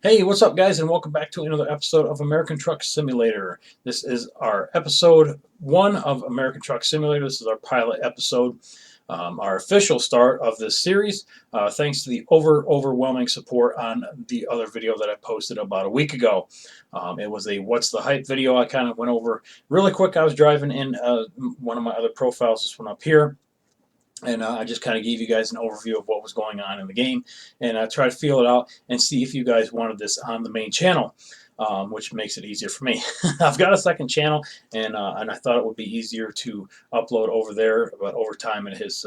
Hey, what's up, guys, and welcome back to another episode of American Truck Simulator. This is our episode 1 of American Truck Simulator. This is our pilot episode, our official start of this series, thanks to the overwhelming support on the other video that I posted about a week ago. It was a What's the Hype video. I kind of went over really quick. I was driving in one of my other profiles, this one up here. And I just kind of gave you guys an overview of what was going on in the game, and I tried to feel it out and see if you guys wanted this on the main channel, which makes it easier for me. I've got a second channel, and I thought it would be easier to upload over there, but over time it has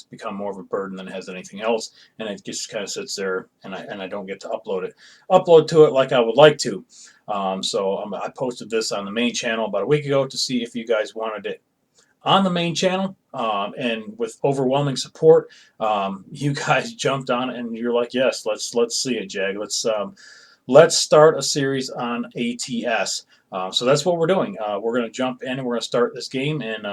become more of a burden than it has anything else, and it just kind of sits there, and I don't get to upload to it like I would like to. I posted this on the main channel about a week ago to see if you guys wanted it on the main channel, and with overwhelming support, you guys jumped on it and you're like, yes, let's see it, Jag. Let's start a series on ATS. So that's what we're doing. We're going to jump in and we're going to start this game, and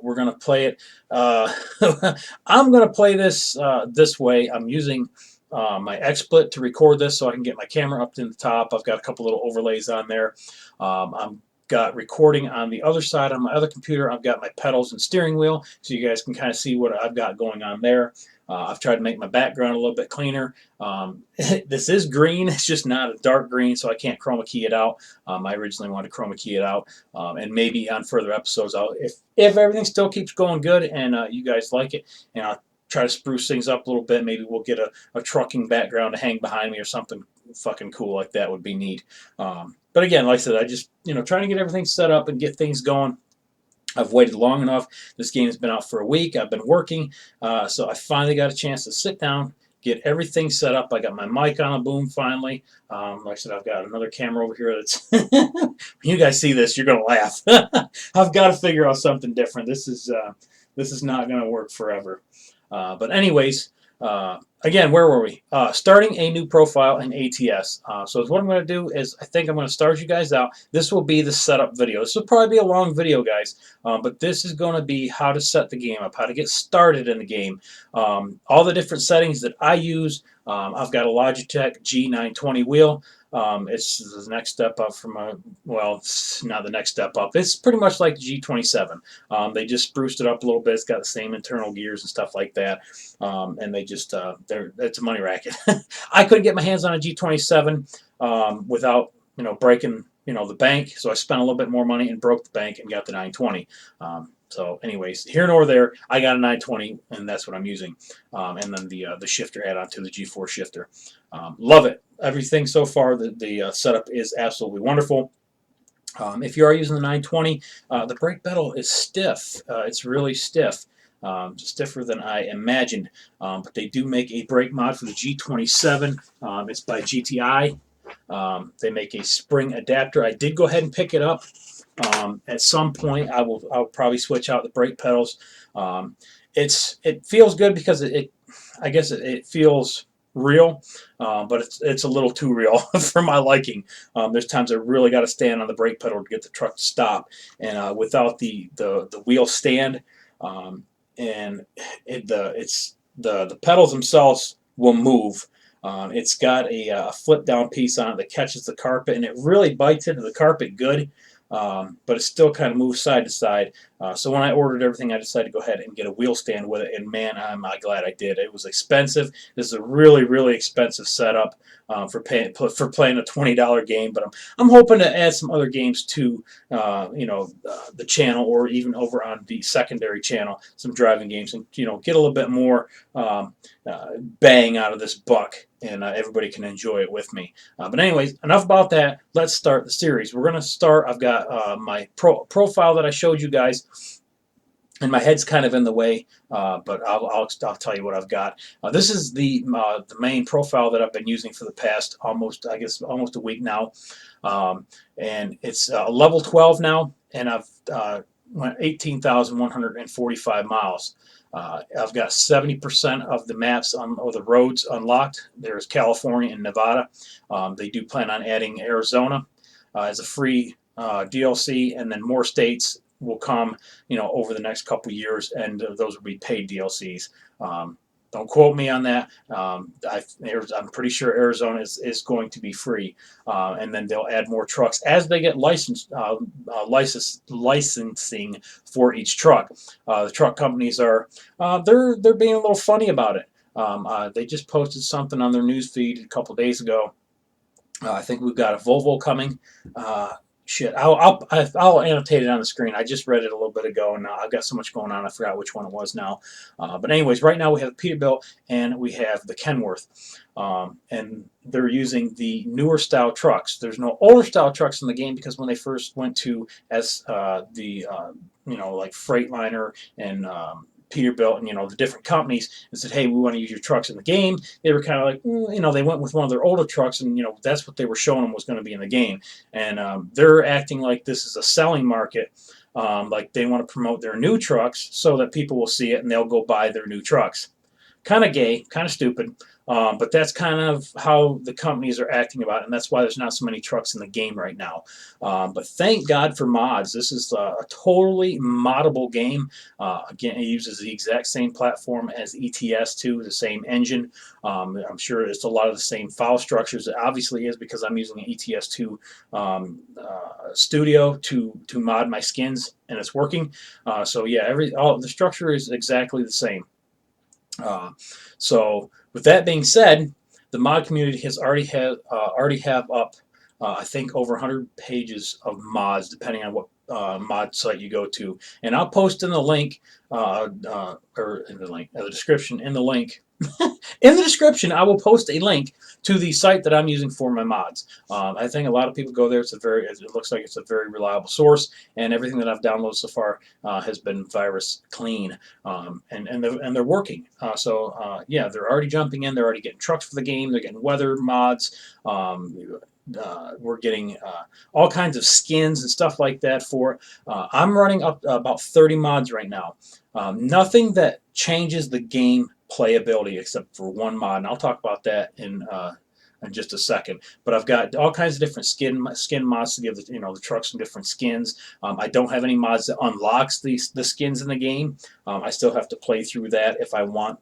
we're going to play it. I'm going to play this this way. I'm using my XSplit to record this so I can get my camera up to the top. I've got a couple little overlays on there. I'm got recording on the other side on my other computer. I've got my pedals and steering wheel, so you guys can kind of see what I've got going on there. I've tried to make my background a little bit cleaner. This is green, it's just not a dark green, so I can't chroma key it out. I originally wanted to chroma key it out, and maybe on further episodes, if everything still keeps going good and you guys like it, and I'll try to spruce things up a little bit. Maybe we'll get a trucking background to hang behind me or something fucking cool like that would be neat. But again, like I said, I just, trying to get everything set up and get things going. I've waited long enough. This game has been out for a week. I've been working, so I finally got a chance to sit down, get everything set up. I got my mic on a boom finally. Like I said, I've got another camera over here that's. When you guys see this, you're gonna laugh. I've got to figure out something different. This is not gonna work forever. But anyways, again, where were we? Starting a new profile in ATS. So what I'm going to do is I think I'm going to start you guys out. This will be the setup video. This will probably be a long video, guys, but this is going to be how to set the game up, how to get started in the game, all the different settings that I use. I've got a Logitech G920 wheel. It's the next step up from well, it's not the next step up. It's pretty much like the G27. They just spruced it up a little bit. It's got the same internal gears and stuff like that. And they just, it's a money racket. I couldn't get my hands on a G27 without, breaking, the bank. So I spent a little bit more money and broke the bank and got the 920. So anyways, here nor there, I got a 920, and that's what I'm using. And then the shifter add-on to the G4 shifter. Love it. Everything so far, the setup is absolutely wonderful. If you are using the 920, the brake pedal is stiff. It's really stiff. Stiffer than I imagined. But they do make a brake mod for the G27. It's by GTI. They make a spring adapter. I did go ahead and pick it up. At some point, I'll probably switch out the brake pedals. It feels good because I guess it feels real, but it's a little too real for my liking. There's times I really got to stand on the brake pedal to get the truck to stop, and without the wheel stand, and the pedals themselves will move. It's got a flip down piece on it that catches the carpet, and it really bites into the carpet good. But it still kind of moves side to side. So when I ordered everything, I decided to go ahead and get a wheel stand with it, and man, I'm glad I did. It was expensive. This is a really, really expensive setup for playing a $20 game, but I'm hoping to add some other games to the channel, or even over on the secondary channel, some driving games, and get a little bit more bang out of this buck, and everybody can enjoy it with me. But anyways, enough about that. Let's start the series. We're going to start. I've got my profile that I showed you guys, and my head's kind of in the way, but I'll tell you what I've got. This is the main profile that I've been using for the past almost a week now, and it's level 12 now, and I've went 18,145 miles. I've got 70% of the maps or the roads unlocked. There's California and Nevada. They do plan on adding Arizona as a free DLC, and then more states will come, over the next couple years, and those will be paid DLCs. Don't quote me on that. I'm pretty sure Arizona is going to be free, and then they'll add more trucks as they get licensing for each truck. The truck companies are they're being a little funny about it. They just posted something on their news feed a couple days ago. I think we've got a Volvo coming. Uh, Shit, I'll annotate it on the screen. I just read it a little bit ago, and I've got so much going on, I forgot which one it was now. But anyways, right now we have the Peterbilt and we have the Kenworth, and they're using the newer style trucks. There's no older style trucks in the game because when they first went to as like Freightliner and Peterbilt and the different companies and said, hey, we want to use your trucks in the game. They were kind of like, they went with one of their older trucks, and that's what they were showing them was going to be in the game. And they're acting like this is a selling market, like they want to promote their new trucks so that people will see it and they'll go buy their new trucks. Kind of gay, kind of stupid, but that's kind of how the companies are acting about it, and that's why there's not so many trucks in the game right now. But thank God for mods. This is a totally moddable game. Again, it uses the exact same platform as ETS2, the same engine. I'm sure it's a lot of the same file structures. It obviously is because I'm using an ETS2 studio to mod my skins, and it's working. So yeah, the structure is exactly the same. So with that being said, the mod community has already have up I think over 100 pages of mods, depending on what mod site you go to, and I'll post in the link or in the description in the link. In the description, I will post a link to the site that I'm using for my mods. I think a lot of people go there. It looks like it's a very reliable source, and everything that I've downloaded so far has been virus clean, and they're working. Yeah, they're already jumping in. They're already getting trucks for the game. They're getting weather mods. We're getting all kinds of skins and stuff like that for it. I'm running up about 30 mods right now. Nothing that changes the game playability except for one mod, and I'll talk about that in just a second. But I've got all kinds of different skin mods to give the truck some different skins. I don't have any mods that unlocks the skins in the game. I still have to play through that if I want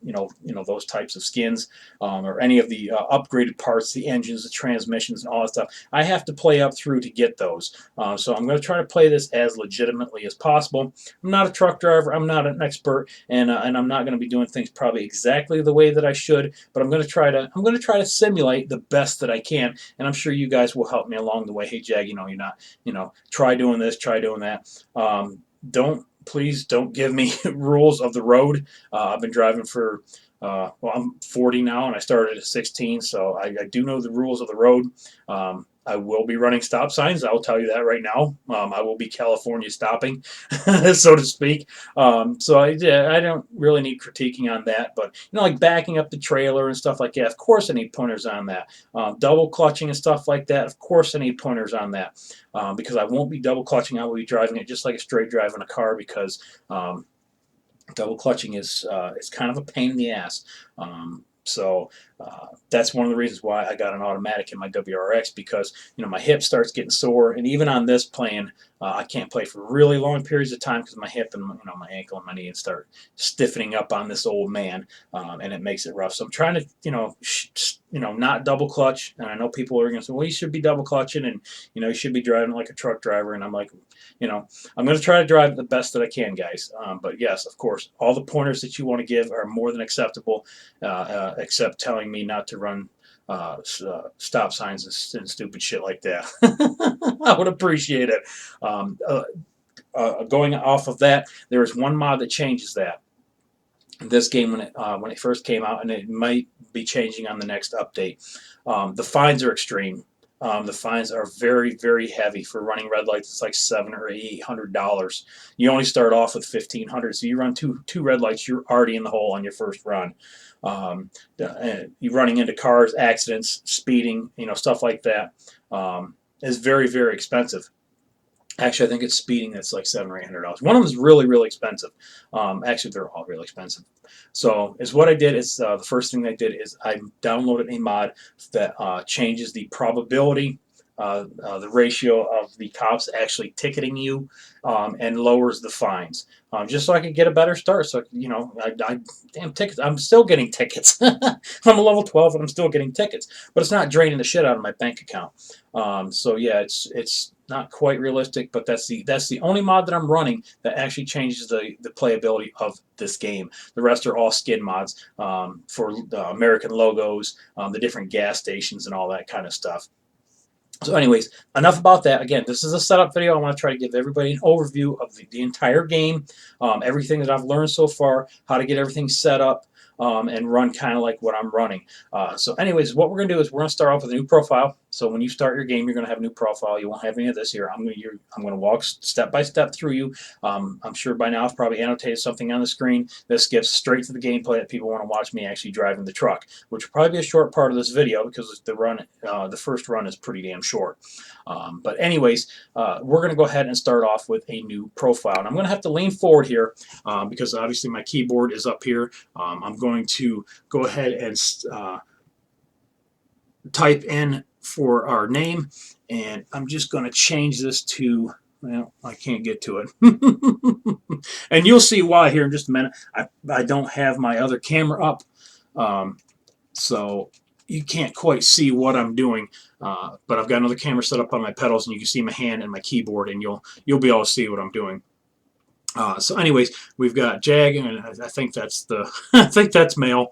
those types of skins, or any of the upgraded parts, the engines, the transmissions, and all that stuff. I have to play up through to get those. So I'm going to try to play this as legitimately as possible. I'm not a truck driver. I'm not an expert, and I'm not going to be doing things probably exactly the way that I should. But I'm going to try to simulate the best that I can, and I'm sure you guys will help me along the way. Hey, Jag, you're not, try doing this, try doing that. Please don't give me rules of the road. I've been driving for, I'm 40 now, and I started at 16, so I do know the rules of the road. I will be running stop signs. I will tell you that right now. I will be California stopping, so to speak. So I don't really need critiquing on that, but like backing up the trailer and stuff like that. Of course, I need pointers on that. Double clutching and stuff like that. Of course, I need pointers on that because I won't be double clutching. I will be driving it just like a straight drive in a car because double clutching is kind of a pain in the ass. So that's one of the reasons why I got an automatic in my WRX, because my hip starts getting sore, and even on this plane, I can't play for really long periods of time because my hip and my ankle and my knee start stiffening up on this old man, and it makes it rough. So I'm trying to not double clutch, and I know people are going to say, well, you should be double clutching, and you should be driving like a truck driver, and I'm like, I'm going to try to drive the best that I can, guys. But yes, of course, all the pointers that you want to give are more than acceptable, except telling me not to run stop signs and stupid shit like that. I would appreciate it. Going off of that, there is one mod that changes that. This game when it first came out, and it might be changing on the next update. The fines are extreme. The fines are very, very heavy for running red lights. It's like $700 or $800. You only start off with $1,500, so you run two red lights, you're already in the hole on your first run. You're running into cars, accidents, speeding, stuff like that. Is very, very expensive. Actually, I think it's speeding that's like $700 or $800. One of them is really, really expensive. Actually, they're all really expensive. So, what I did is the first thing I did is I downloaded a mod that changes the probability the ratio of the cops actually ticketing you, and lowers the fines. Just so I could get a better start. So, damn tickets. I'm still getting tickets. I'm a level 12 and I'm still getting tickets, but it's not draining the shit out of my bank account. So yeah, it's not quite realistic, but that's the only mod that I'm running that actually changes the playability of this game. The rest are all skin mods, for American logos, the different gas stations, and all that kind of stuff. So anyways, enough about that. Again, this is a setup video. I want to try to give everybody an overview of the entire game, everything that I've learned so far, how to get everything set up, and run kind of like what I'm running. So anyways, what we're going to do is we're going to start off with a new profile. So when you start your game, you're going to have a new profile. You won't have any of this here. I'm going to walk step by step through you. I'm sure by now I've probably annotated something on the screen that skips straight to the gameplay that people want to watch me actually driving the truck, which will probably be a short part of this video because the first run is pretty damn short. But anyways, we're going to go ahead and start off with a new profile. And I'm going to have to lean forward here because obviously my keyboard is up here. I'm going to go ahead and type in for our name, and I'm just going to change this to, well, I can't get to it. And you'll see why here in just a minute. I don't have my other camera up, so you can't quite see what I'm doing, but I've got another camera set up on my pedals, and you can see my hand and my keyboard, and you'll be able to see what I'm doing. So anyways, we've got Jag, and I think that's I think that's male.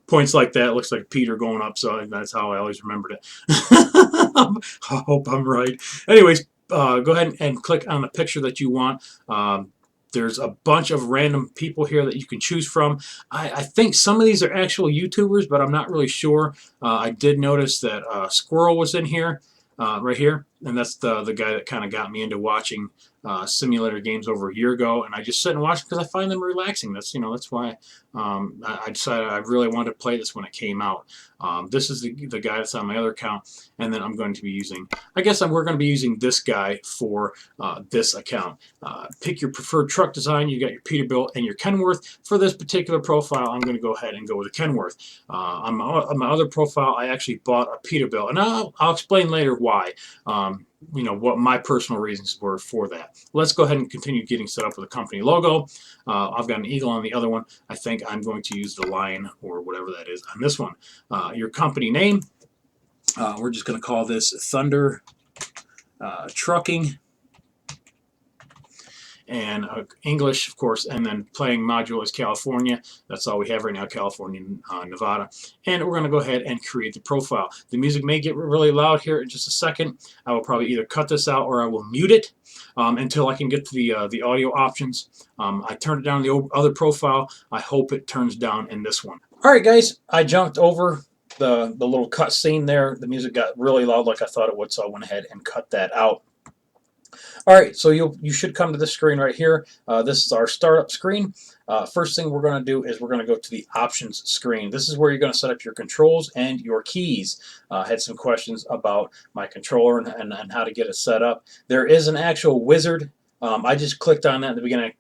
Points like that looks like Peter going up, so that's how I always remembered it. I hope I'm right. Anyways, go ahead and click on the picture that you want. There's a bunch of random people here that you can choose from. I think some of these are actual YouTubers, but I'm not really sure. I did notice that Squirrel was in here, right here, and that's the guy that kind of got me into watching simulator games over a year ago, and I just sit and watch because I find them relaxing. That's why I decided I really wanted to play this when it came out. This is the guy that's on my other account, and then I'm going to be using, we're going to be using this guy for this account. Pick your preferred truck design. You got your Peterbilt and your Kenworth. For this particular profile, I'm going to go ahead and go with a Kenworth. On my other profile, I actually bought a Peterbilt, and I'll explain later why. What my personal reasons were for that. Let's go ahead and continue getting set up with a company logo. I've got an eagle on the other one. I think I'm going to use the lion or whatever that is on this one. Your company name, we're just going to call this Thunder Trucking, and English, of course, and then playing module is California. That's all we have right now, California, Nevada. And we're going to go ahead and create the profile. The music may get really loud here in just a second. I will probably either cut this out or I will mute it until I can get to the audio options. I turned it down in the other profile. I hope it turns down in this one. All right, guys, I jumped over the little cut scene there. The music got really loud like I thought it would, so I went ahead and cut that out. All right, so you should come to this screen right here. This is our startup screen. First thing we're going to do is we're going to go to the options screen. This is where you're going to set up your controls and your keys. I had some questions about my controller and how to get it set up. There is an actual wizard. I just clicked on that at the beginning.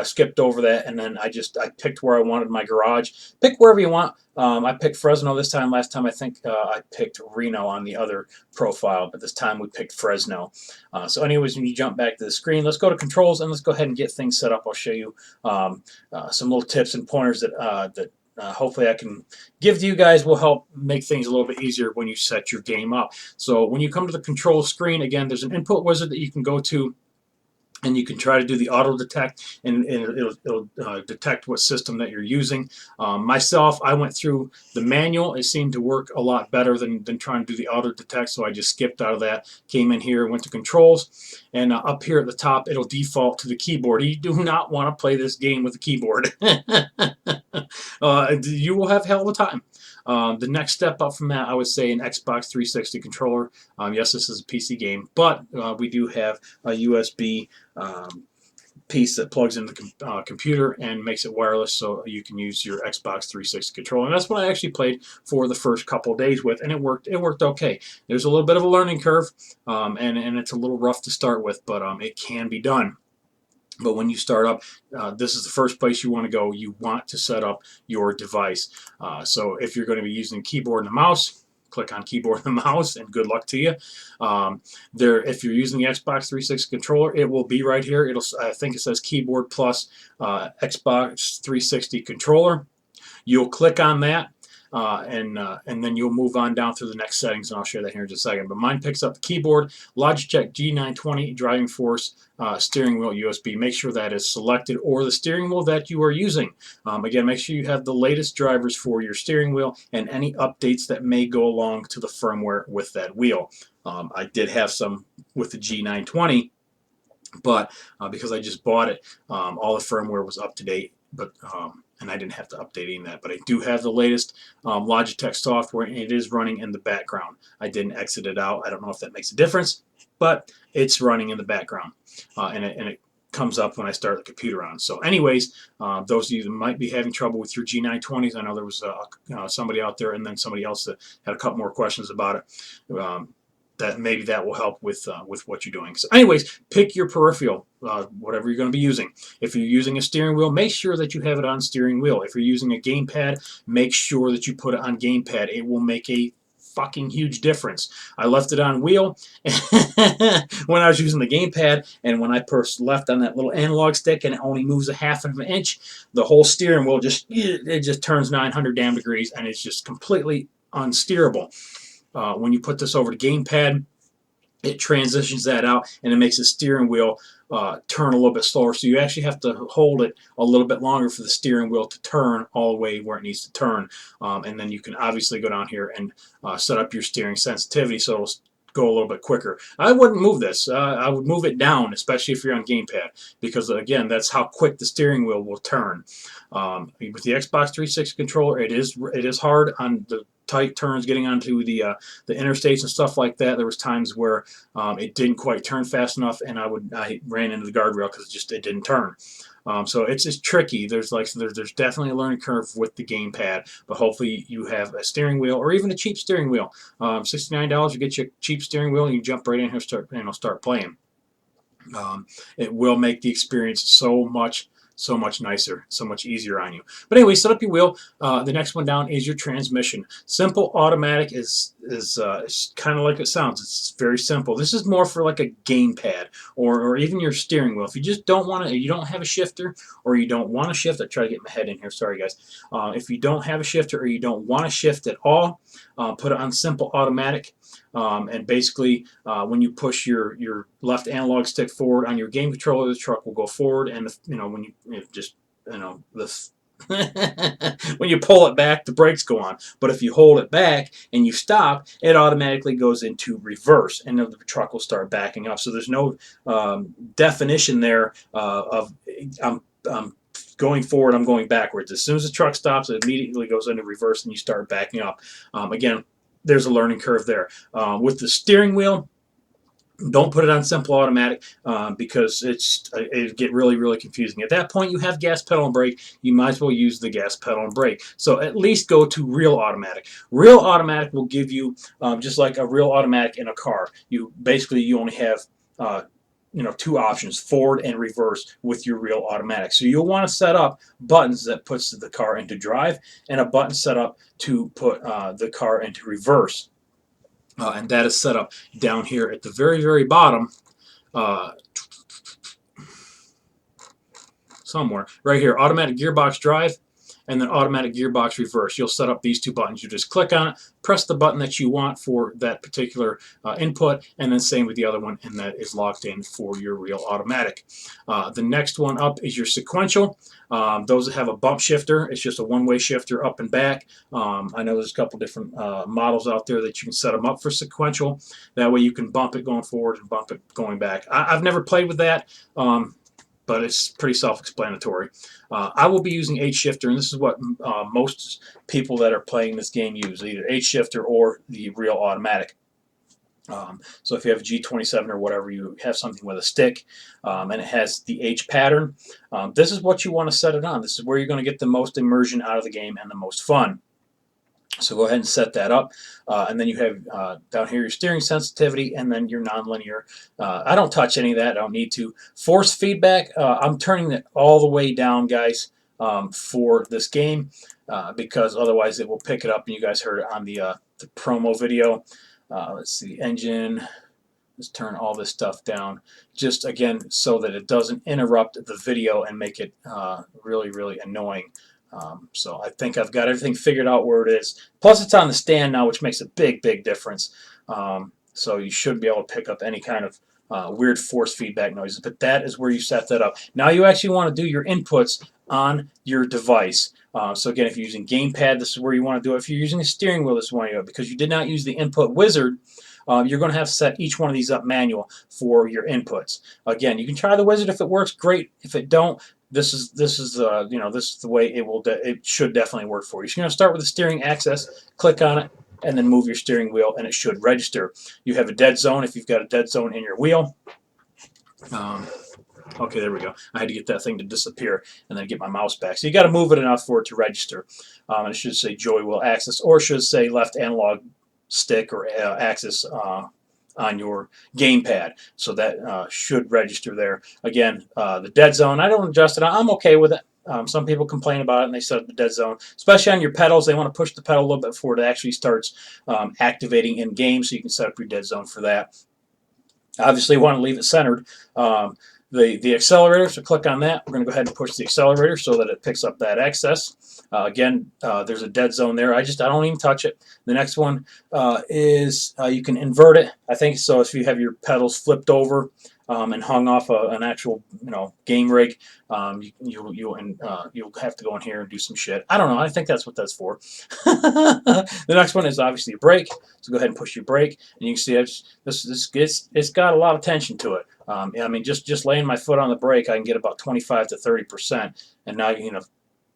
Skipped over that, and then I picked where I wanted my garage. Pick wherever you want. I picked Fresno this time. Last time I think I picked Reno on the other profile, but this time we picked Fresno. So anyways, when you jump back to the screen, let's go to controls and let's go ahead and get things set up. I'll show you some little tips and pointers that hopefully I can give to you guys, will help make things a little bit easier when you set your game up. So when you come to the control screen, again, there's an input wizard that you can go to, and you can try to do the auto detect, and it'll detect what system that you're using. Myself, I went through the manual. It seemed to work a lot better than trying to do the auto detect, so I just skipped out of that, came in here, went to controls, and up here at the top, it'll default to the keyboard. You do not want to play this game with a keyboard. You will have hell of a time. The next step up from that, I would say, an Xbox 360 controller. Yes, this is a PC game, but we do have a USB piece that plugs into the computer and makes it wireless, so you can use your Xbox 360 controller. And that's what I actually played for the first couple of days with, and it worked. It worked okay. There's a little bit of a learning curve, and it's a little rough to start with, but it can be done. But when you start up, this is the first place you want to go. You want to set up your device. So if you're going to be using keyboard and a mouse, click on keyboard and mouse, and good luck to you. If you're using the Xbox 360 controller, it will be right here. I think it says keyboard plus Xbox 360 controller. You'll click on that, and then you'll move on down through the next settings, and I'll share that here in just a second. But mine picks up the keyboard, Logitech G920, driving force, steering wheel, USB. Make sure that is selected, or the steering wheel that you are using. Again, make sure you have the latest drivers for your steering wheel and any updates that may go along to the firmware with that wheel. I did have some with the G920, but because I just bought it, all the firmware was up to date. But and I didn't have to update any of that. But I do have the latest Logitech software, and it is running in the background. I didn't exit it out. I don't know if that makes a difference, but it's running in the background, and it comes up when I start the computer on. So anyways, those of you that might be having trouble with your G920s, I know there was somebody out there, and then somebody else that had a couple more questions about it. That maybe that will help with what you're doing. So anyways, pick your peripheral, whatever you're going to be using. If you're using a steering wheel, make sure that you have it on steering wheel. If you're using a gamepad, make sure that you put it on gamepad. It will make a fucking huge difference. I left it on wheel when I was using the gamepad, and when I pressed left on that little analog stick and it only moves a half of an inch, the whole steering wheel just turns 900 damn degrees, and it's just completely unsteerable. When you put this over to gamepad, it transitions that out, and it makes the steering wheel turn a little bit slower. So you actually have to hold it a little bit longer for the steering wheel to turn all the way where it needs to turn. And then you can obviously go down here and set up your steering sensitivity so it'll go a little bit quicker. I wouldn't move this. I would move it down, especially if you're on gamepad, because again, that's how quick the steering wheel will turn. With the Xbox 360 controller, it is hard on the tight turns getting onto the interstates and stuff like that. There was times where it didn't quite turn fast enough, and I ran into the guardrail because it didn't turn. So it's tricky. There's definitely a learning curve with the gamepad, but hopefully you have a steering wheel or even a cheap steering wheel. $69, you get you a cheap steering wheel, and you jump right in here and start playing. It will make the experience so much nicer, so much easier on you. But anyway, set up your wheel. The next one down is your transmission. Simple automatic is kind of like it sounds. It's very simple. This is more for like a gamepad or even your steering wheel. If you just don't want to, you don't have a shifter, or you don't want to shift. I try to get my head in here. Sorry, guys. If you don't have a shifter or you don't want to shift at all, put it on simple automatic. And basically, when you push your left analog stick forward on your game controller, the truck will go forward, and when when you pull it back, the brakes go on. But if you hold it back and you stop, it automatically goes into reverse, and the truck will start backing up. So there's no definition there of I'm going forward, I'm going backwards. As soon as the truck stops, it immediately goes into reverse, and you start backing up. Again, there's a learning curve there. With the steering wheel, don't put it on simple automatic because it get really confusing. At that point, you have gas pedal and brake. You might as well use the gas pedal and brake. So at least go to real automatic. Real automatic will give you just like a real automatic in a car. You only have two options, forward and reverse, with your real automatic. So you'll want to set up buttons that puts the car into drive, and a button set up to put the car into reverse. And that is set up down here at the very bottom, somewhere right here, automatic gearbox drive, and then automatic gearbox reverse. You'll set up these two buttons. You just click on it, press the button that you want for that particular input, and then same with the other one, and that is locked in for your real automatic. The next one up is your sequential. Those that have a bump shifter, it's just a one-way shifter up and back. I know there's a couple different models out there that you can set them up for sequential. That way you can bump it going forward and bump it going back. I've never played with that. But it's pretty self-explanatory. I will be using H-shifter, and this is what most people that are playing this game use, either H-shifter or the real automatic. So if you have a G27 or whatever, you have something with a stick, and it has the H pattern. This is what you want to set it on. This is where you're going to get the most immersion out of the game and the most fun. So go ahead and set that up, and then you have down here your steering sensitivity, and then your nonlinear. I don't touch any of that. I don't need to. Force feedback, I'm turning it all the way down, guys, for this game, because otherwise it will pick it up, and you guys heard it on the the promo video. Let's see, engine. Let's turn all this stuff down, just again so that it doesn't interrupt the video and make it really, really annoying. So I think I've got everything figured out where it is. Plus it's on the stand now, which makes a big, big difference. So you should be able to pick up any kind of weird force feedback noises. But that is where you set that up. Now you actually want to do your inputs on your device. So again, if you're using gamepad, this is where you want to do it. If you're using a steering wheel, this is where you do it. Because you did not use the input wizard, you're going to have to set each one of these up manual for your inputs. Again, you can try the wizard if it works, great. If it don't, this is the way it should definitely work for you. So you're going to start with the steering axis, click on it, and then move your steering wheel, and it should register. You have a dead zone if you've got a dead zone in your wheel. Okay, there we go. I had to get that thing to disappear and then get my mouse back. So you got to move it enough for it to register. And it should say joy wheel axis, or it should say left analog stick or axis on your gamepad. So that should register there. Again, the dead zone, I don't adjust it. I'm okay with it. Some people complain about it and they set up the dead zone, especially on your pedals. They want to push the pedal a little bit before it actually starts activating in game, so you can set up your dead zone for that. Obviously, you want to leave it centered. The accelerator, so click on that. We're going to go ahead and push the accelerator so that it picks up that excess. Again, there's a dead zone there. I don't even touch it. The next one is you can invert it. I think so. If you have your pedals flipped over and hung off an actual game rig, you'll have to go in here and do some shit. I don't know. I think that's what that's for. The next one is obviously a brake. So go ahead and push your brake, and you can see it's got a lot of tension to it. I mean, just laying my foot on the brake, I can get about 25 to 30%, and now you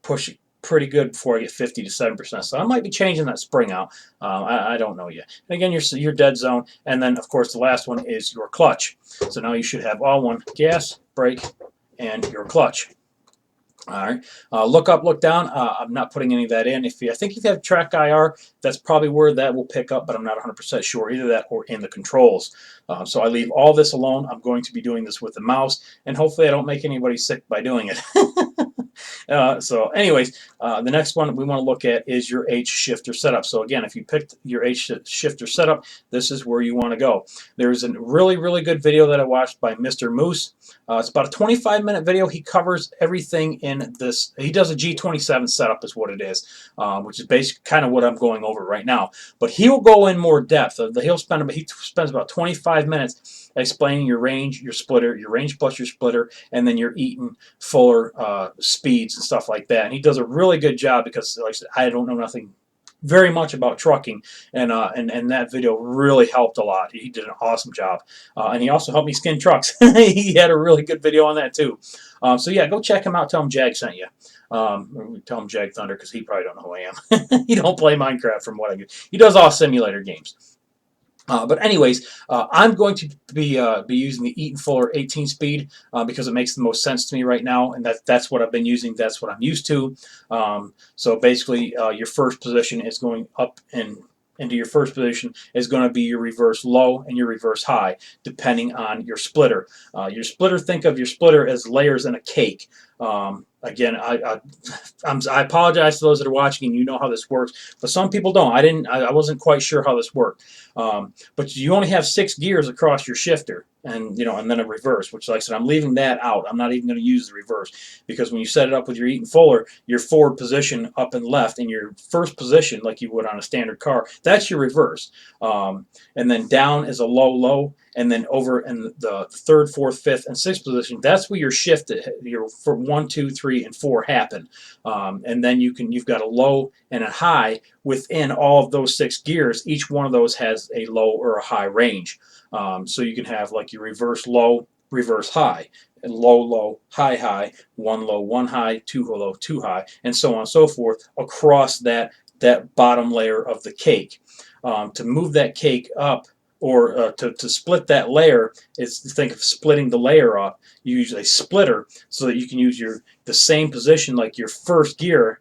push it pretty good before I get 50 to 7%. So I might be changing that spring out. I don't know yet. And again, your dead zone, and then of course the last one is your clutch. So now you should have all one: gas, brake, and your clutch. All right. Look up, look down. I'm not putting any of that in. I think if you have track IR, that's probably where that will pick up, but I'm not 100% sure. Either that or in the controls. So I leave all this alone. I'm going to be doing this with the mouse, and hopefully I don't make anybody sick by doing it. So anyways, the next one we want to look at is your H shifter setup. So again, if you picked your H shifter setup, this is where you want to go. There's a really, really good video that I watched by Mr. Moose. It's about a 25-minute video. He covers everything in this. He does a G27 setup is what it is, which is basically kind of what I'm going over right now. But he'll go in more depth. He spends about 25 minutes explaining your range, your splitter, your range plus your splitter, and then your Eaton Fuller speeds and stuff like that. And he does a really good job because, like I said, I don't know nothing very much about trucking, and that video really helped a lot. He did an awesome job, and he also helped me skin trucks. He had a really good video on that too. So yeah, go check him out. Tell him Jag sent you. Tell him Jag Thunder, because he probably don't know who I am. He don't play Minecraft from what I get. He does all simulator games. But anyways, I'm going to be using the Eaton Fuller 18-speed because it makes the most sense to me right now, and that's what I've been using. That's what I'm used to. So basically, your first position is going up and into your first position is going to be your reverse low and your reverse high, depending on your splitter. Think of your splitter as layers in a cake. Again, I apologize to those that are watching and you know how this works, but some people don't. I wasn't quite sure how this worked. But you only have 6 gears across your shifter, and then a reverse, which, like I said, I'm leaving that out. I'm not even going to use the reverse, because when you set it up with your Eaton Fuller, your forward position up and left, and your first position, like you would on a standard car, that's your reverse. And then down is a low, low, and then over in the third, fourth, fifth, and sixth position, that's where your shift, your 1, 2, 3, and 4 happen. And then you've got a low and a high within all of those 6 gears. Each one of those has a low or a high range. So you can have like your reverse low, reverse high, and low, low, high, high, 1 low, 1 high, 2 low, 2 high, and so on and so forth across that bottom layer of the cake. To move that cake up, or to split that layer, is to think of splitting the layer up. You use a splitter so that you can use the same position, like your first gear.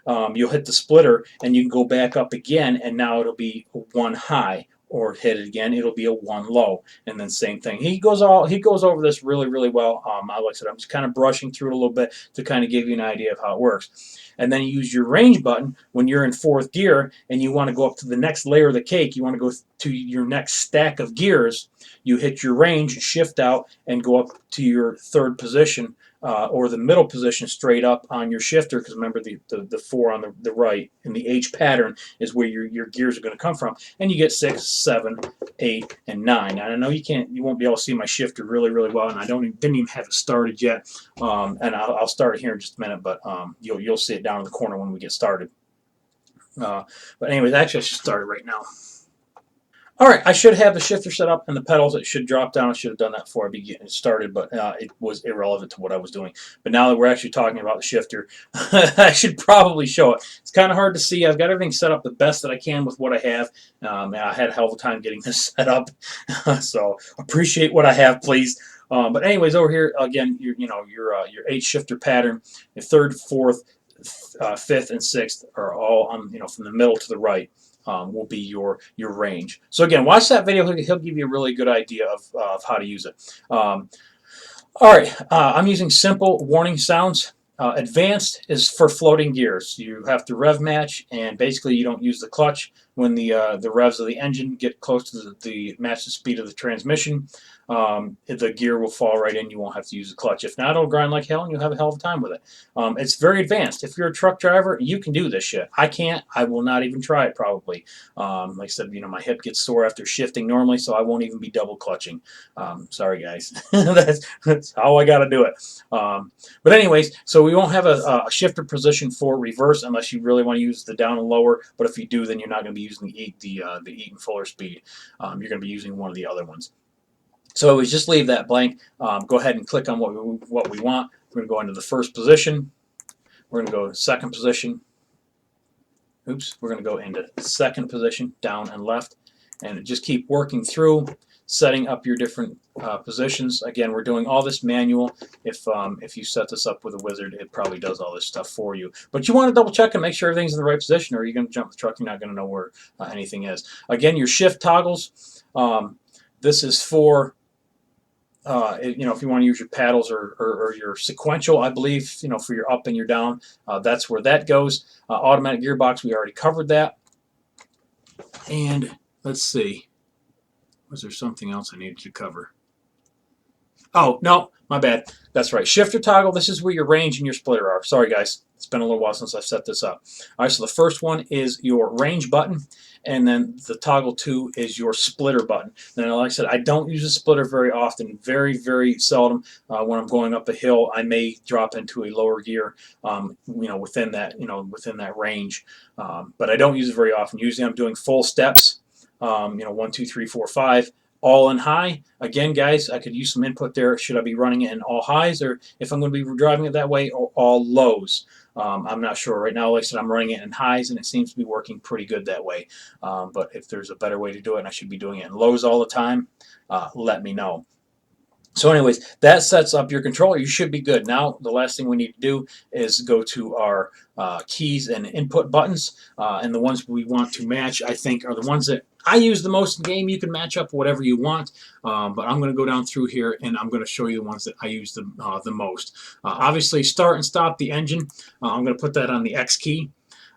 You'll hit the splitter and you can go back up again, and now it'll be 1 high, or hit it again, it'll be a 1 low. And then same thing. He goes over this really well. Like I said, I'm just kind of brushing through it a little bit to kind of give you an idea of how it works. And then you use your range button when you're in 4th gear and you want to go up to the next layer of the cake. You want to go to your next stack of gears. You hit your range, shift out, and go up to your 3rd position. Or the middle position straight up on your shifter, because remember the 4 on the right in the H pattern is where your gears are going to come from, and you get 6, 7, 8, and 9. Now, I know you won't be able to see my shifter really well, and I didn't even have it started yet, and I'll start it here in just a minute, but you'll see it down in the corner when we get started. But anyways, actually I should start it right now. All right, I should have the shifter set up and the pedals. It should drop down. I should have done that before I began it started, but it was irrelevant to what I was doing. But now that we're actually talking about the shifter, I should probably show it. It's kind of hard to see. I've got everything set up the best that I can with what I have, and I had a hell of a time getting this set up. So appreciate what I have, please. But anyways, over here again, your H shifter pattern, your 3rd, 4th, 5th, and 6th are all on from the middle to the right. Will be your range. So again, watch that video. He'll give you a really good idea of how to use it. All right, I'm using simple warning sounds. Advanced is for floating gears. You have to rev match, and basically you don't use the clutch when the revs of the engine get close to the match the speed of the transmission. The gear will fall right in. You won't have to use the clutch. If not, it'll grind like hell, and you'll have a hell of a time with it. It's very advanced. If you're a truck driver, you can do this shit. I can't. I will not even try it probably. Like I said, my hip gets sore after shifting normally, so I won't even be double clutching. Sorry, guys. that's how I got to do it. But anyways, so we won't have a shifter position for reverse unless you really want to use the down and lower. But if you do, then you're not going to be using the Eaton Fuller speed. You're going to be using one of the other ones. So we just leave that blank. Go ahead and click on what we want. We're going to go into the 1st position. We're going to go to 2nd position. Oops. We're going to go into 2nd position, down and left, and just keep working through, setting up your different positions. Again, we're doing all this manual. If you set this up with a wizard, it probably does all this stuff for you. But you want to double check and make sure everything's in the right position, or you're going to jump the truck. You're not going to know where anything is. Again, your shift toggles. This is for if you want to use your paddles or your sequential, I believe, for your up and your down, that's where that goes. Automatic gearbox, we already covered that. And let's see, was there something else I needed to cover? Oh, no, my bad. That's right. Shifter toggle, this is where your range and your splitter are. Sorry, guys. It's been a little while since I've set this up. All right, so the first one is your range button, and then the toggle 2 is your splitter button. Now, like I said, I don't use a splitter very often, very seldom. When I'm going up a hill, I may drop into a lower gear, within that range. But I don't use it very often. Usually I'm doing full steps, 1, 2, 3, 4, 5. All in high. Again, guys, I could use some input there. Should I be running it in all highs, or if I'm going to be driving it that way, or all lows? I'm not sure. Right now, like I said, I'm running it in highs, and it seems to be working pretty good that way. But if there's a better way to do it, and I should be doing it in lows all the time, let me know. So anyways, that sets up your controller. You should be good. Now, the last thing we need to do is go to our keys and input buttons. And the ones we want to match, I think, are the ones that I use the most in game. You can match up whatever you want. But I'm going to go down through here, and I'm going to show you the ones that I use the most. Obviously, start and stop the engine. I'm going to put that on the X key.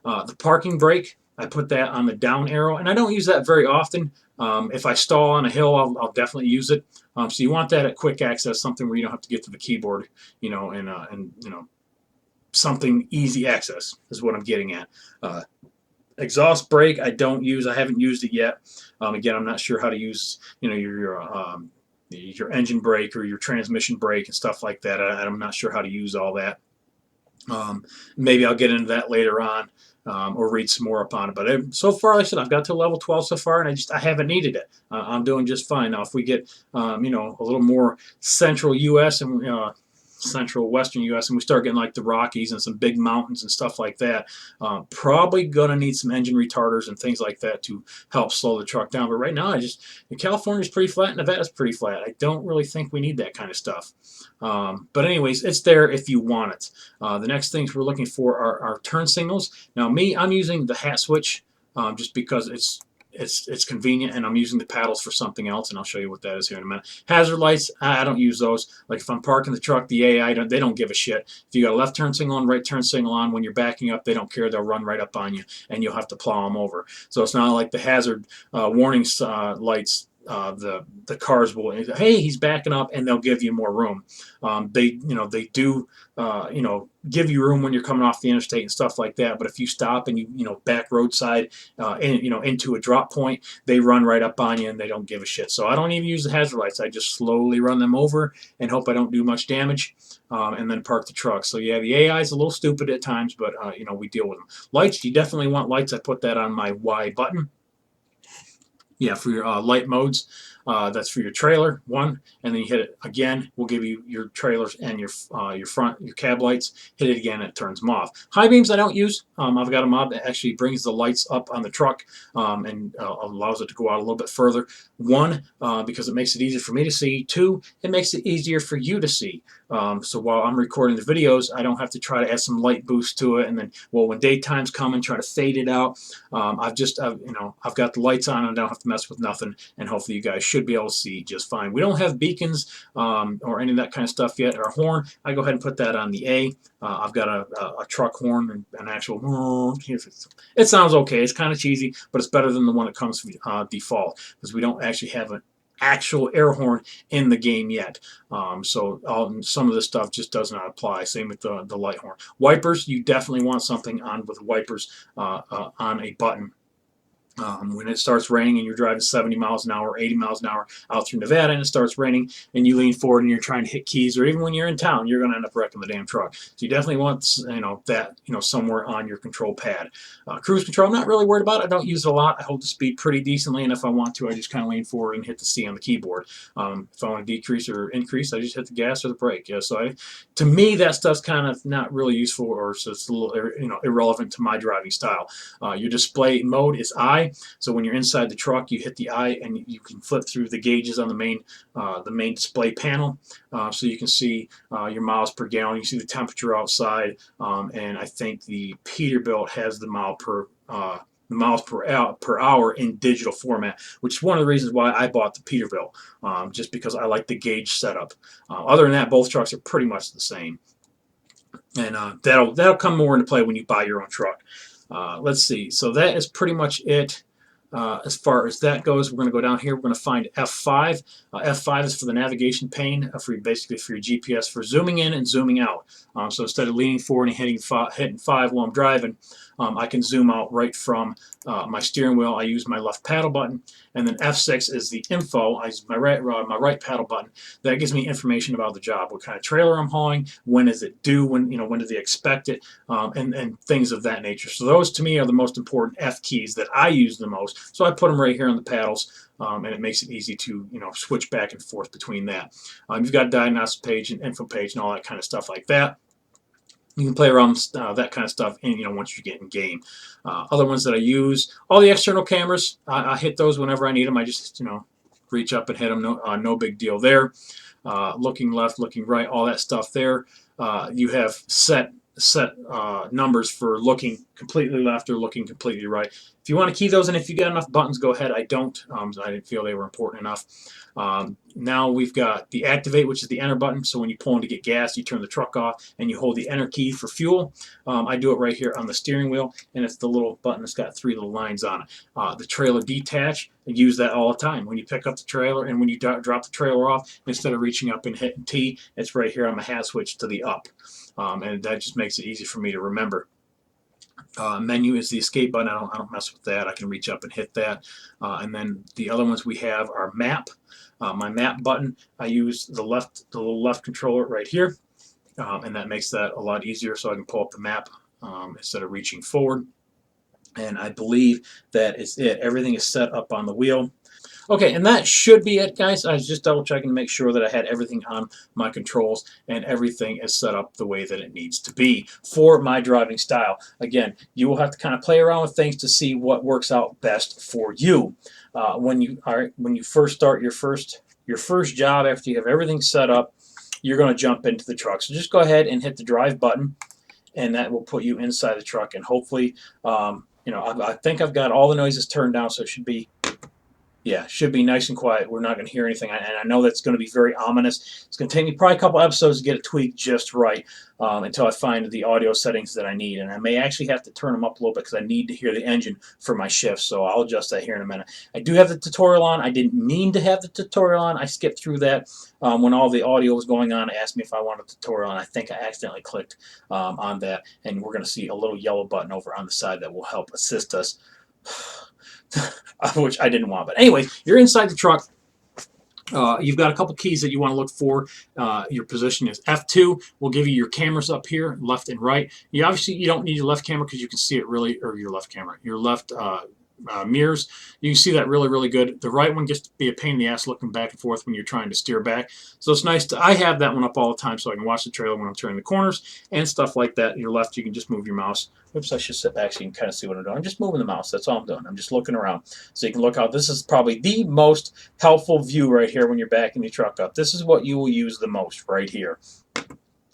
The parking brake, I put that on the down arrow. And I don't use that very often. If I stall on a hill, I'll definitely use it. So you want that at quick access, something where you don't have to get to the keyboard, and something easy access is what I'm getting at. Exhaust brake, I don't use. I haven't used it yet. Again, I'm not sure how to use, your engine brake or your transmission brake and stuff like that. I'm not sure how to use all that. Maybe I'll get into that later on. Or read some more up on it. But so far, like I said, I've got to level 12 so far, and I haven't needed it. I'm doing just fine. Now, if we get a little more central U.S. and central western U.S. and we start getting like the Rockies and some big mountains and stuff like that, probably gonna need some engine retarders and things like that to help slow the truck down. But right now, California's pretty flat, Nevada's pretty flat. I don't really think we need that kind of stuff. But anyways, it's there if you want it. The next things we're looking for are turn signals. Now, I'm using the hat switch just because it's it's convenient, and I'm using the paddles for something else, and I'll show you what that is here in a minute. Hazard lights, I don't use those. Like if I'm parking the truck, the AI, they don't give a shit. If you got a left turn signal on, right turn signal on, when you're backing up, they don't care. They'll run right up on you, and you'll have to plow them over. So it's not like the hazard warning lights. The cars will, hey, he's backing up, and they'll give you more room. They do give you room when you're coming off the interstate and stuff like that. But if you stop and you back roadside, into a drop point, they run right up on you, and they don't give a shit. So I don't even use the hazard lights. I just slowly run them over and hope I don't do much damage, and then park the truck. So yeah, the AI is a little stupid at times, but we deal with them. Lights, you definitely want lights. I put that on my Y button. Yeah, for your light modes. That's for your trailer, one, and then you hit it again. We'll give you your trailers and your front, your cab lights. Hit it again, it turns them off. High beams I don't use. I've got a mod that actually brings the lights up on the truck, and allows it to go out a little bit further. One, because it makes it easier for me to see. Two, it makes it easier for you to see. So while I'm recording the videos, I don't have to try to add some light boost to it, and then, well, when daytime's coming, try to fade it out. I've got the lights on, and I don't have to mess with nothing, and hopefully you guys should be able to see just fine. We don't have beacons or any of that kind of stuff yet. Our horn, I go ahead and put that on the A. I've got a truck horn, and an actual. It sounds okay. It's kind of cheesy, but it's better than the one that comes default, because we don't actually have an actual air horn in the game yet. So some of this stuff just does not apply. Same with the light horn. Wipers, you definitely want something on with wipers on a button. When it starts raining and you're driving 70 miles an hour, 80 miles an hour out through Nevada, and it starts raining, and you lean forward and you're trying to hit keys, or even when you're in town, you're going to end up wrecking the damn truck. So you definitely want that somewhere on your control pad. Cruise control, I'm not really worried about. I don't use it a lot. I hold the speed pretty decently, and if I want to, I just kind of lean forward and hit the C on the keyboard. If I want to decrease or increase, I just hit the gas or the brake. Yeah, so to me, that stuff's kind of not really useful, or so it's a little irrelevant to my driving style. Your display mode is I. So when you're inside the truck, you hit the I, and you can flip through the gauges on the main display panel, so you can see your miles per gallon. You see the temperature outside, and I think the Peterbilt has the miles per hour in digital format, which is one of the reasons why I bought the Peterbilt, just because I like the gauge setup. Other than that, both trucks are pretty much the same, and that'll come more into play when you buy your own truck. Let's see. So that is pretty much it. As far as that goes, we're going to go down here. We're going to find F5. F5 is for the navigation pane, basically for your GPS, for zooming in and zooming out. So instead of leaning forward and hitting 5 while I'm driving, I can zoom out right from my steering wheel. I use my left paddle button, and then F6 is the info. I use my right paddle button. That gives me information about the job, what kind of trailer I'm hauling, when is it due, when do they expect it, and things of that nature. So those to me are the most important F keys that I use the most. So I put them right here on the paddles, and it makes it easy to switch back and forth between that. You've got a diagnostic page and info page and all that kind of stuff like that. You can play around with that kind of stuff once you get in game. Other ones that I use, all the external cameras, I hit those whenever I need them. I just reach up and hit them. No big deal there. Looking left, looking right, all that stuff there. You have set numbers for looking completely left or looking completely right. If you want to key those in, if you got enough buttons, go ahead. I don't. I didn't feel they were important enough. Now we've got the activate, which is the enter button. So when you pull in to get gas, you turn the truck off and you hold the enter key for fuel. I do it right here on the steering wheel, and it's the little button that's got 3 little lines on it. The trailer detach, I use that all the time. When you pick up the trailer and when you drop the trailer off, instead of reaching up and hitting T, it's right here on my hat switch to the up. And that just makes it easy for me to remember. Menu is the escape button. I don't mess with that. I can reach up and hit that. And then the other ones we have are map. My map button, I use the little left controller right here, and that makes that a lot easier, so I can pull up the map instead of reaching forward. And I believe that is it. Everything is set up on the wheel. Okay, and that should be it, guys. I was just double checking to make sure that I had everything on my controls and everything is set up the way that it needs to be for my driving style. Again, you will have to kind of play around with things to see what works out best for you. When you first start your first job, after you have everything set up, you're going to jump into the truck. So just go ahead and hit the drive button, and that will put you inside the truck, and hopefully You know, I think I've got all the noises turned down, so it should be, yeah, should be nice and quiet. We're not going to hear anything, and I know that's going to be very ominous. It's going to take me probably a couple episodes to get it tweaked just right, until I find the audio settings that I need. And I may actually have to turn them up a little bit because I need to hear the engine for my shift. So I'll adjust that here in a minute. I do have the tutorial on. I didn't mean to have the tutorial on. I skipped through that when all the audio was going on. It asked me if I wanted a tutorial, and I think I accidentally clicked on that. And we're going to see a little yellow button over on the side that will help assist us. Which I didn't want. But anyway, you're inside the truck. You've got a couple keys that you want to look for. Your position is F2. Will give you your cameras up here, left and right. You don't need your left camera because you can see it really, or your left camera, your left mirrors. You can see that really, really good. The right one gets to be a pain in the ass looking back and forth when you're trying to steer back. So it's nice I have that one up all the time so I can watch the trailer when I'm turning the corners and stuff like that. Your left, you can just move your mouse. Oops, I should sit back so you can kind of see what I'm doing. I'm just moving the mouse. That's all I'm doing. I'm just looking around. So you can look out. This is probably the most helpful view right here when you're backing the truck up. This is what you will use the most right here.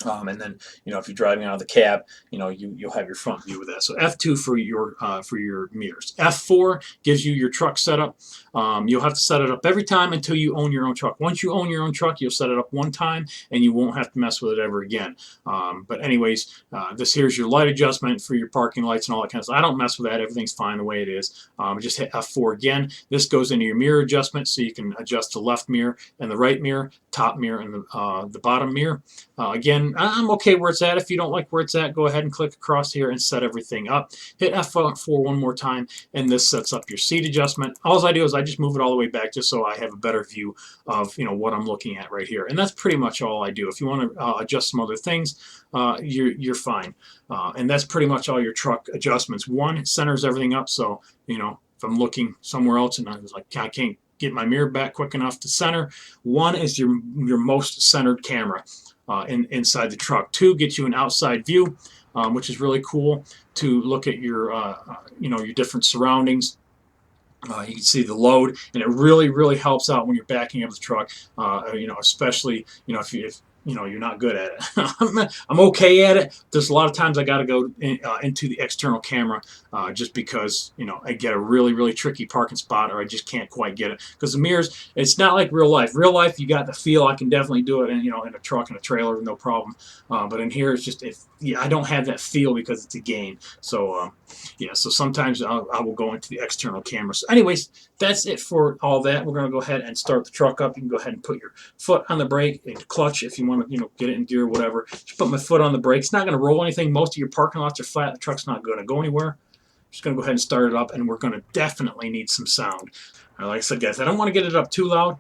And then, if you're driving out of the cab, you'll have your front view of that. So F2 for your meters. F4 gives you your truck setup. You'll have to set it up every time until you own your own truck. Once you own your own truck, you'll set it up one time, and you won't have to mess with it ever again. But anyways, here's your light adjustment for your parking lights and all that kind of stuff. I don't mess with that. Everything's fine the way it is. Just hit F4 again. This goes into your mirror adjustment, so you can adjust the left mirror and the right mirror, top mirror and the bottom mirror. Again, I'm okay where it's at. If you don't like where it's at, go ahead and click across here and set everything up. Hit F4 one more time, and this sets up your seat adjustment. All I do is I just move it all the way back just so I have a better view of what I'm looking at right here. And that's pretty much all I do. If you want to adjust some other things, you're fine. And that's pretty much all your truck adjustments. One, it centers everything up, so if I'm looking somewhere else and I was like, I can't get my mirror back quick enough to center. One is your most centered camera inside the truck. Two gets you an outside view, which is really cool to look at your your different surroundings. You can see the load, and it really, really helps out when you're backing up the truck. Especially if you're not good at it. I'm okay at it. There's a lot of times I got to go into the external camera just because I get a really, really tricky parking spot, or I just can't quite get it because the mirrors. It's not like real life. Real life, you got the feel. I can definitely do it, in a truck and a trailer, no problem. But in here, it's just I don't have that feel because it's a game. So so sometimes I will go into the external camera. So anyways, that's it for all that. We're going to go ahead and start the truck up. You can go ahead and put your foot on the brake and clutch if you want to, get it in gear or whatever. Just put my foot on the brake. It's not going to roll anything. Most of your parking lots are flat. The truck's not going to go anywhere. Just going to go ahead and start it up, and we're going to definitely need some sound. Like I said, guys, I don't want to get it up too loud.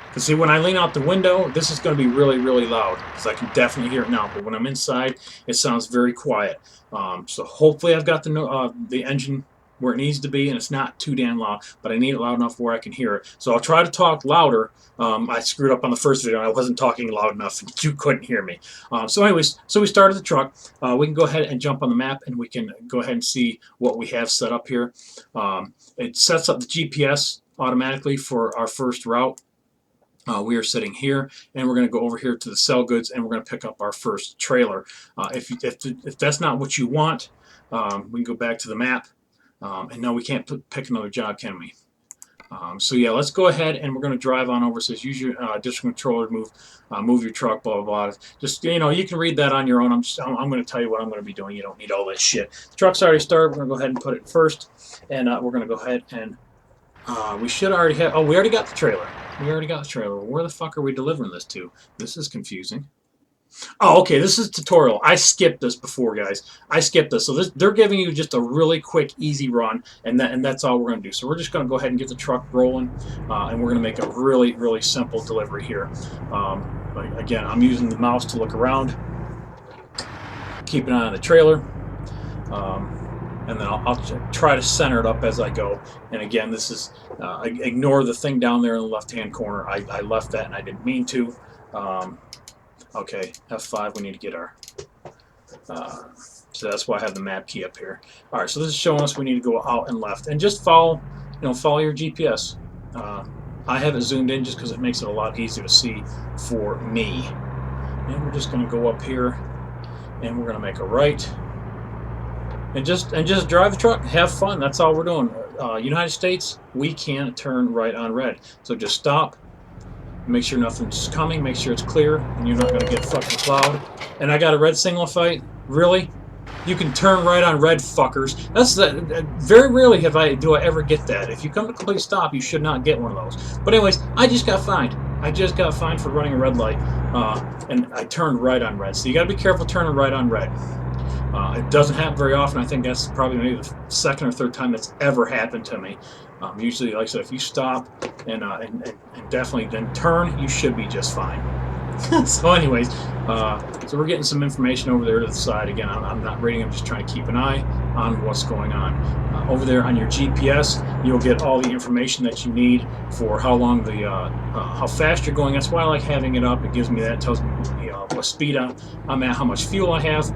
Because see, when I lean out the window, this is going to be really, really loud. Because I can definitely hear it now. But when I'm inside, it sounds very quiet. So hopefully I've got the engine where it needs to be, and it's not too damn loud, but I need it loud enough where I can hear it. So I'll try to talk louder. I screwed up on the first video. I wasn't talking loud enough, and you couldn't hear me. So anyways, we started the truck. We can go ahead and jump on the map, and we can go ahead and see what we have set up here. It sets up the GPS automatically for our first route. We are sitting here, and we're going to go over here to the sell goods, and we're going to pick up our first trailer. If that's not what you want, we can go back to the map. And no, we can't pick another job, can we? So yeah, let's go ahead, and we're going to drive on over. It says use your district controller to move your truck, blah blah blah. Just you can read that on your own. I'm going to tell you what I'm going to be doing. You don't need all that shit. The truck's already started. We're going to go ahead and put it first, and we're going to go ahead and we should already have. Oh, we already got the trailer. We already got the trailer. Where the fuck are we delivering this to? This is confusing. Oh, okay, this is tutorial. I skipped this before, guys. I skipped this. So they're giving you just a really quick, easy run, and that's all we're going to do. So we're just going to go ahead and get the truck rolling, and we're going to make a really, really simple delivery here. Again, I'm using the mouse to look around, keep an eye on the trailer, and then I'll try to center it up as I go. And again, this is ignore the thing down there in the left-hand corner. I left that, and I didn't mean to. Okay, F5, we need to get our, so that's why I have the map key up here. All right, so this is showing us we need to go out and left, and just follow your GPS. I have it zoomed in just because it makes it a lot easier to see for me. And we're just going to go up here, and we're going to make a right. and just drive the truck, have fun. That's all we're doing. United States, we can't turn right on red, so just stop. Make sure nothing's coming. Make sure it's clear, and you're not going to get fucking plowed. And I got a red signal fight. Really? You can turn right on red, fuckers. That's very rarely do I ever get that. If you come to complete stop, you should not get one of those. But anyways, I just got fined. I just got fined for running a red light, and I turned right on red. So you got to be careful turning right on red. It doesn't happen very often. I think that's probably maybe the second or third time that's ever happened to me. Usually, like I said, if you stop and definitely then turn, you should be just fine. So anyways, so we're getting some information over there to the side. Again, I'm not reading, I'm just trying to keep an eye on what's going on. Over there on your GPS, you'll get all the information that you need for how long how fast you're going. That's why I like having it up. It gives me that, it tells me what speed I'm at, how much fuel I have.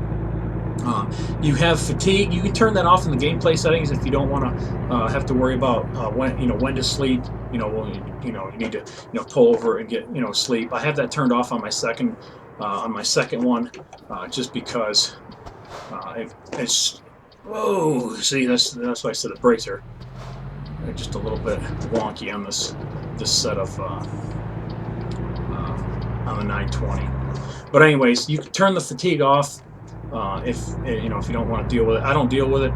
You have fatigue. You can turn that off in the gameplay settings if you don't want to have to worry about when to sleep. You need to pull over and get sleep. I have that turned off on my second one, just because it's see, that's why I said the brakes are just a little bit wonky on this set of on the 920. But anyways, you can turn the fatigue off. If you don't want to deal with it. I don't deal with it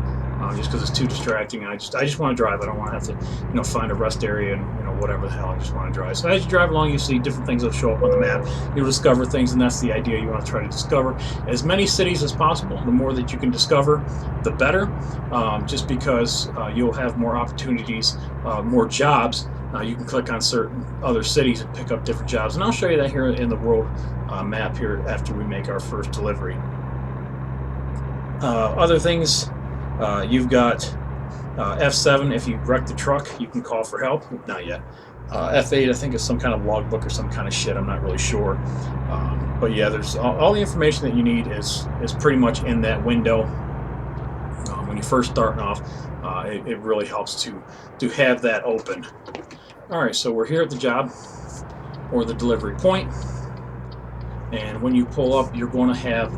just because it's too distracting. I just want to drive. I don't want to have to find a rest area and whatever the hell. I just want to drive. So as you drive along, you see different things that show up on the map. You'll discover things, and that's the idea. You want to try to discover as many cities as possible. The more that you can discover, the better. Just because you'll have more opportunities, more jobs. You can click on certain other cities and pick up different jobs, and I'll show you that here in the world map here after we make our first delivery. Other things, you've got F7. If you wreck the truck, you can call for help. Not yet. F8, I think, is some kind of logbook or some kind of shit. I'm not really sure. But yeah, there's all the information that you need is pretty much in that window. When you're first starting off, it really helps to have that open. All right, so we're here at the job or the delivery point, and when you pull up, you're going to have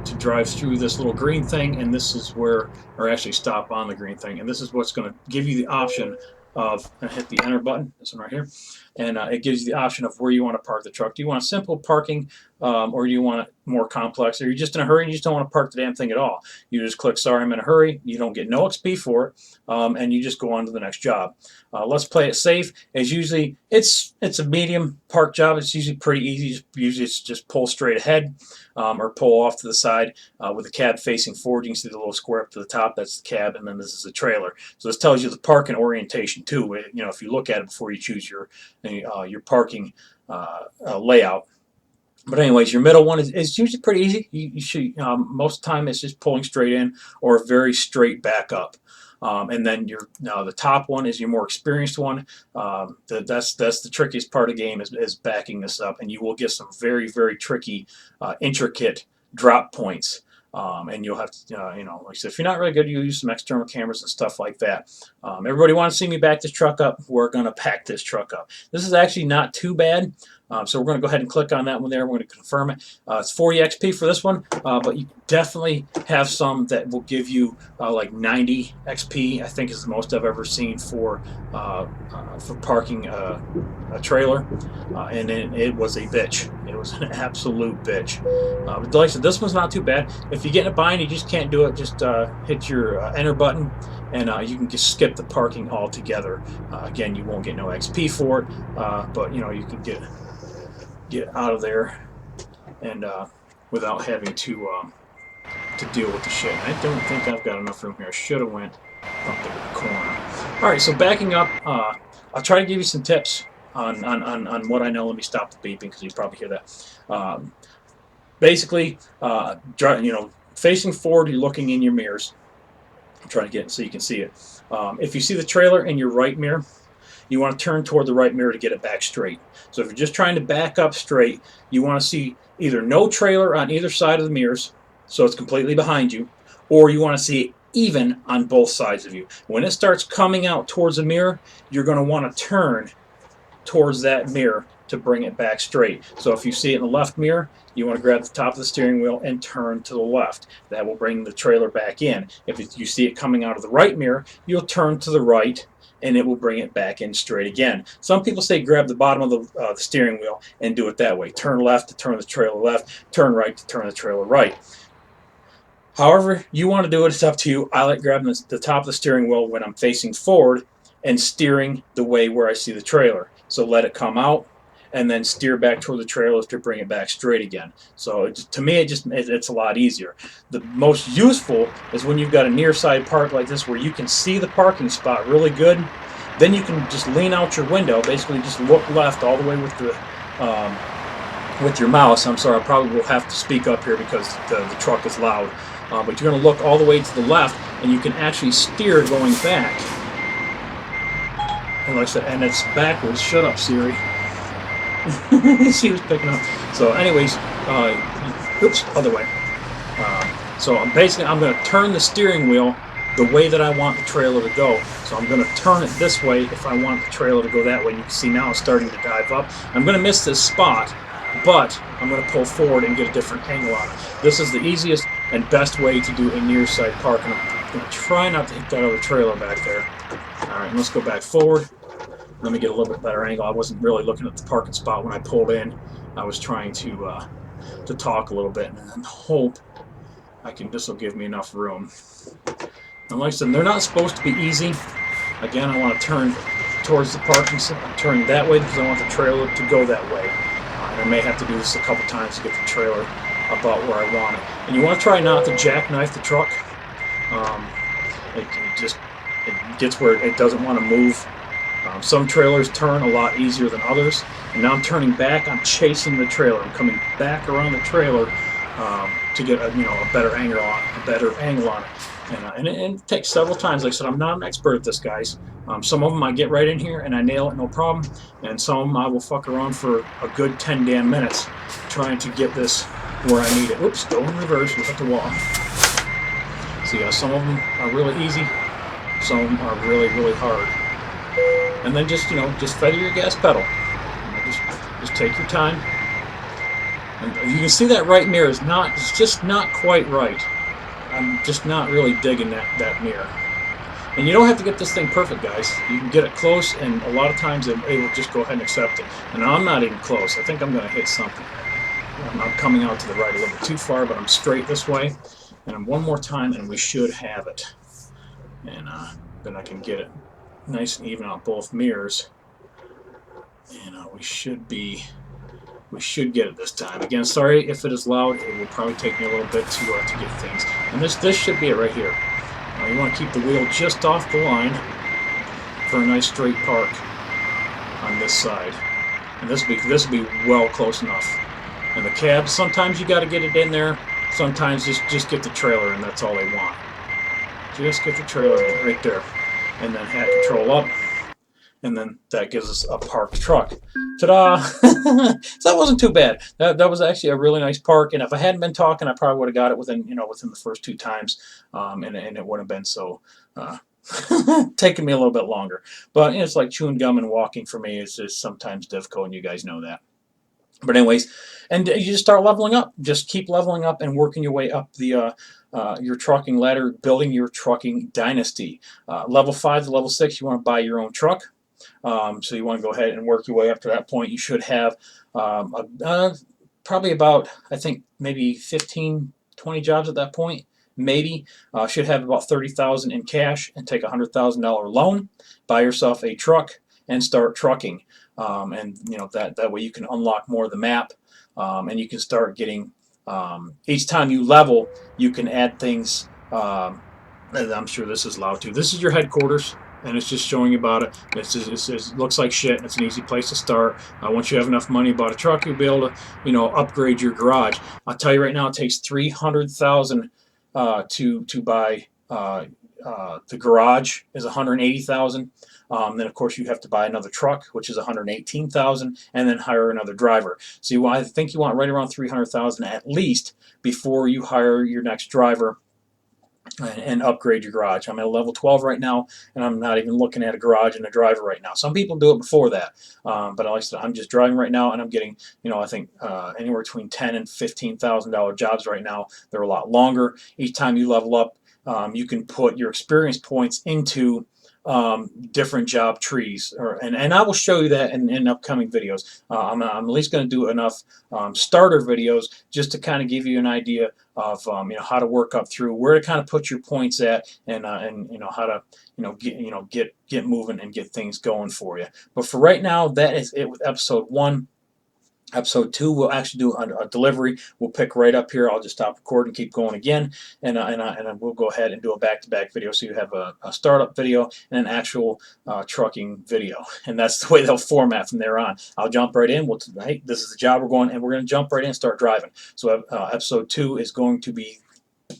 to drive through this little green thing, and this is where, or actually stop on the green thing, and this is what's going to give you the option of, hit the enter button, this one right here, and it gives you the option of where you want to park the truck. Do you want simple parking, or do you want it more complex, or you're just in a hurry and you just don't want to park the damn thing at all? You just click sorry, I'm in a hurry. You don't get no XP for it, and you just go on to the next job. Let's play it safe. As usually, it's a medium park job. It's usually pretty easy. Usually it's just pull straight ahead, or pull off to the side with the cab facing forward. You can see the little square up to the top. That's the cab, and then this is the trailer. So this tells you the parking orientation too. If you look at it before you choose your parking layout. But anyways, your middle one is usually pretty easy. You should most of the time it's just pulling straight in or very straight back up. And then the top one is your more experienced one. That's the trickiest part of the game is backing this up, and you will get some very, very tricky, intricate drop points. And you'll have to, like I said, if you're not really good, you use some external cameras and stuff like that. Everybody wants to see me back this truck up. We're going to pack this truck up. This is actually not too bad. So we're going to go ahead and click on that one there. We're going to confirm it. It's 40 XP for this one, but you definitely have some that will give you like 90 XP. I think is the most I've ever seen for parking a trailer, and it was a bitch. It was an absolute bitch. But like I said, this one's not too bad. If you get in a bind, you just can't do it. Just hit your enter button, and you can just skip the parking altogether. Again, you won't get no XP for it, but you can get out of there and without having to deal with the shit. I don't think I've got enough room here. I should have went up there in the corner. All right, so backing up, I'll try to give you some tips on what I know. Let me stop the beeping because you probably hear that. Basically, facing forward, you're looking in your mirrors. I'm trying to get it so you can see it. If you see the trailer in your right mirror, you want to turn toward the right mirror to get it back straight. So if you're just trying to back up straight, you want to see either no trailer on either side of the mirrors, so it's completely behind you, or you want to see it even on both sides of you. When it starts coming out towards the mirror, you're going to want to turn towards that mirror to bring it back straight. So if you see it in the left mirror, you want to grab the top of the steering wheel and turn to the left. That will bring the trailer back in. If you see it coming out of the right mirror, you'll turn to the right and it will bring it back in straight again. Some people say grab the bottom of the steering wheel and do it that way. Turn left to turn the trailer left, turn right to turn the trailer right. However you want to do it, it's up to you. I like grabbing the top of the steering wheel when I'm facing forward and steering the way where I see the trailer. So let it come out and then steer back toward the trailer to bring it back straight again. So to me, it's a lot easier. The most useful is when you've got a near side park like this where you can see the parking spot really good. Then you can just lean out your window, basically just look left all the way with your mouse. I'm sorry, I probably will have to speak up here because the truck is loud. But you're going to look all the way to the left, and you can actually steer going back. And like I said, and it's backwards. Shut up, Siri. She was picking up. So, anyways, oops, other way. So I'm going to turn the steering wheel the way that I want the trailer to go. So I'm going to turn it this way if I want the trailer to go that way. And you can see now it's starting to dive up. I'm going to miss this spot, but I'm going to pull forward and get a different angle on it. This is the easiest and best way to do a near side park. And I'm going to try not to hit that other trailer back there. All right, let's go back forward. Let me get a little bit better angle. I wasn't really looking at the parking spot when I pulled in. I was trying to talk a little bit and hope this will give me enough room. And like I said, they're not supposed to be easy. Again, I want to turn towards the parking spot. I'm turning that way because I want the trailer to go that way. And I may have to do this a couple times to get the trailer about where I want it. And you want to try not to jackknife the truck. It gets where it doesn't want to move. Some trailers turn a lot easier than others. And now I'm turning back. I'm chasing the trailer. I'm coming back around the trailer to get a better angle on it. And it takes several times. Like I said, I'm not an expert at this, guys. Some of them I get right in here and I nail it, no problem. And some of them I will fuck around for a good 10 damn minutes trying to get this where I need it. Oops, go in reverse, look at the wall. So yeah, some of them are really easy. Some of them are really, really hard. And then just feather your gas pedal. Just take your time. And you can see that right mirror it's just not quite right. I'm just not really digging that mirror. And you don't have to get this thing perfect, guys. You can get it close, and a lot of times it will just go ahead and accept it. And I'm not even close. I think I'm going to hit something. I'm coming out to the right a little bit too far, but I'm straight this way. And one more time, and we should have it. And then I can get it nice and even on both mirrors. And we should get it this time. Again, sorry if it is loud. It will probably take me a little bit to get things. And this should be it right here. You want to keep the wheel just off the line for a nice straight park on this side. And this will be well close enough. And the cab, sometimes you got to get it in there. Sometimes just get the trailer in. That's all they want. Just get the trailer in right there. And then hat control up. And then that gives us a parked truck. Ta-da! So that wasn't too bad. That was actually a really nice park. And if I hadn't been talking, I probably would have got it within the first 2 times. And it wouldn't have been so taking me a little bit longer. But it's like chewing gum and walking for me. It's just sometimes difficult, and you guys know that. But anyways, and you just start leveling up. Just keep leveling up and working your way up your trucking ladder, building your trucking dynasty. Level 5 to level 6, you want to buy your own truck. So you want to go ahead and work your way up to that point. You should have probably about, I think, maybe 15, 20 jobs at that point. Maybe. Should have about $30,000 in cash and take a $100,000 loan. Buy yourself a truck and start trucking. And that way you can unlock more of the map, and you can start getting each time you level, you can add things. And I'm sure this is loud too. This is your headquarters, and it's just showing you about it. It looks like shit, and it's an easy place to start. Once you have enough money about a truck, you'll be able to upgrade your garage. I'll tell you right now, it takes $300,000 to buy. The garage is $180,000. Then of course you have to buy another truck, which is $118,000, and then hire another driver. So I think you want right around $300,000 at least before you hire your next driver and upgrade your garage. I'm at a level 12 right now, and I'm not even looking at a garage and a driver right now. Some people do it before that, but like I said, I'm just driving right now, and I'm getting, I think anywhere between $10,000 and $15,000 jobs right now. They're a lot longer. Each time you level up, you can put your experience points into different job trees, and I will show you that in upcoming videos. I'm at least going to do enough starter videos just to kind of give you an idea of how to work up through, where to kind of put your points at, and how to get moving and get things going for you. But for right now, that is it with episode 1. Episode 2, we'll actually do a delivery. We'll pick right up here. I'll just stop recording and keep going again, and we'll go ahead and do a back-to-back video. So you have a startup video and an actual trucking video, and that's the way they'll format from there on. I'll jump right in. Hey, this is the job we're going, and we're going to jump right in and start driving. So episode 2 is going to be.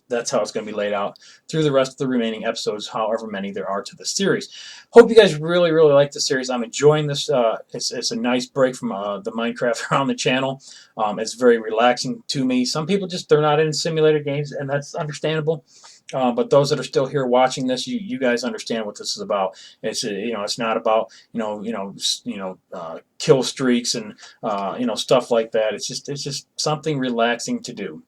That's how it's going to be laid out through the rest of the remaining episodes, however many there are to the series. Hope you guys really, really like the series. I'm enjoying this. It's a nice break from the Minecraft around the channel. It's very relaxing to me. Some people they're not in simulator games, and that's understandable. But those that are still here watching this, you guys understand what this is about. It's not about kill streaks and stuff like that. It's just something relaxing to do.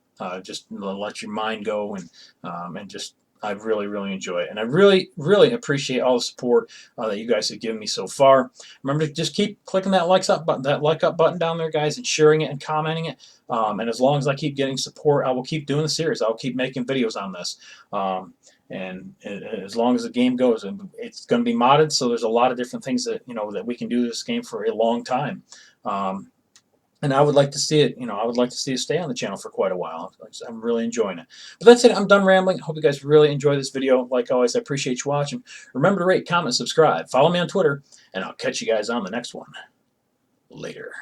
Just let your mind go, and just I really, really enjoy it, and I really, really appreciate all the support that you guys have given me so far. Remember to just keep clicking that like up button down there, guys, and sharing it and commenting it. And as long as I keep getting support, I will keep doing the series. I'll keep making videos on this. And as long as the game goes, and it's going to be modded, so there's a lot of different things that we can do this game for a long time. And I would like to see it, I would like to see it stay on the channel for quite a while. I'm really enjoying it. But that's it. I'm done rambling. Hope you guys really enjoy this video. Like always, I appreciate you watching. Remember to rate, comment, subscribe. Follow me on Twitter, and I'll catch you guys on the next one. Later.